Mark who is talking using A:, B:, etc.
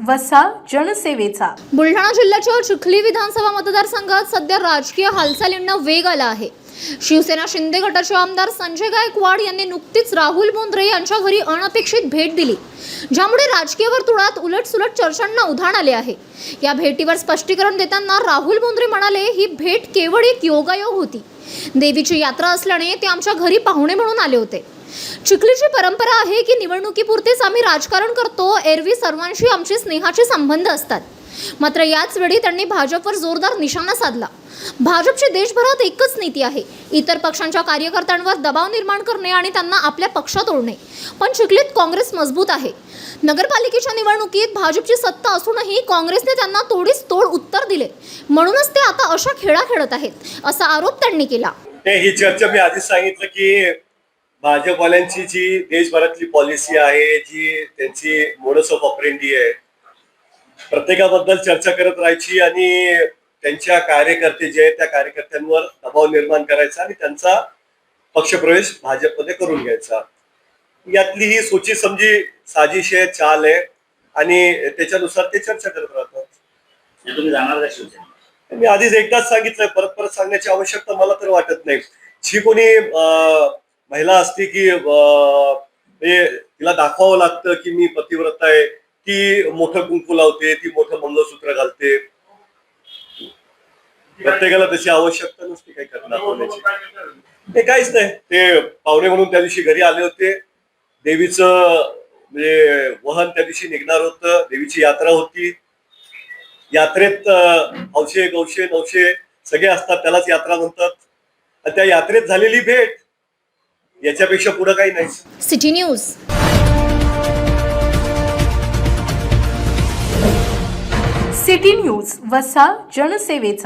A: वसा जनसेवेचा.
B: बुलढाणा जिल्ह्याच्या चिखली विधानसभा मतदारसंघात सध्या राजकीय हालचालींना वेग आला आहे. शिवसेना शिंदे गटाचे आमदार संजय गायकवाड यांनी नुकतीच राहुल बोंद्रे यांच्या घरी अनपेक्षित भेट दिली, ज्यामुळे राजकीय वर्तुळात उलटसुलट चर्चांना उधाण आले आहे. या भेटीवर स्पष्टीकरण देताना राहुल बोंद्रे म्हणाले, ही भेट केवळ एक योगायोग होती. देवीची यात्रा असल्याने ते आमच्या घरी पाहुणे म्हणून आले होते. चिखलीची परंपरा आहे की निवडणुकीपुरतेच आम्ही राजकारण करतो, एरवी सर्वांशी आमचे स्नेहाचे संबंध असतात. मात्र याच वेळी त्यांनी भाजपवर जोरदार निशाणा साधला. भाजपची देशभरात एकच नीती आहे, इतर पक्षांच्या कार्यकर्त्यांवर दबाव निर्माण करणे आणि त्यांना आपल्या पक्षात ओढणे. पण चिखलीत काँग्रेस मजबूत आहे. नगरपालिकेच्या निवडणुकीत भाजपची सत्ता असूनही काँग्रेसने त्यांना तोडीस तोड उत्तर दिले, म्हणूनच ते आता अशा खेळा खेळत आहेत, असा आरोप त्यांनी केला.
C: ही चर्चा मी आधीच सांगितलं की भाजपवाल्यांची जी देशभरातली पॉलिसी आहे, जी त्यांची मोडस ऑफ ऑपरेंडी आहे, प्रत्येकाबद्दल चर्चा करत राहायची आणि त्यांच्या कार्यकर्ते जे आहेत त्या कार्यकर्त्यांवर दबाव निर्माण करायचा आणि त्यांचा पक्षप्रवेश भाजपमध्ये करून घ्यायचा. यातली ही सोची समजी साजिश आहे, चाल आहे आणि त्याच्यानुसार ते चर्चा करत राहतात.
D: तुम्ही जाणार का शिवसेना?
C: मी आधीच एकदाच सांगितलंय, परत परत सांगण्याची आवश्यकता मला तर वाटत नाही. जी कोणी महिला असते की तिला दाखवावं लागतं की मी पतिव्रता आहे, ती मोठं कुंकू लावते, ती मोठं मंगळसूत्र घालते. प्रत्येकाला त्याची आवश्यकता नसते काही करणार होण्याची. ते काहीच नाही. ते पाहुणे म्हणून त्या दिवशी घरी आले होते. देवीचं म्हणजे वहन त्या दिवशी निघणार होतं, देवीची यात्रा होती. यात्रेत हौशे गौशे नवशे सगळे असतात, त्यालाच यात्रा म्हणतात. आणि त्या यात्रेत झालेली भेट याच्यापेक्षा पुढे काही नाही.
B: City news.
A: सिटी न्यूज वसा जनसेवेचा.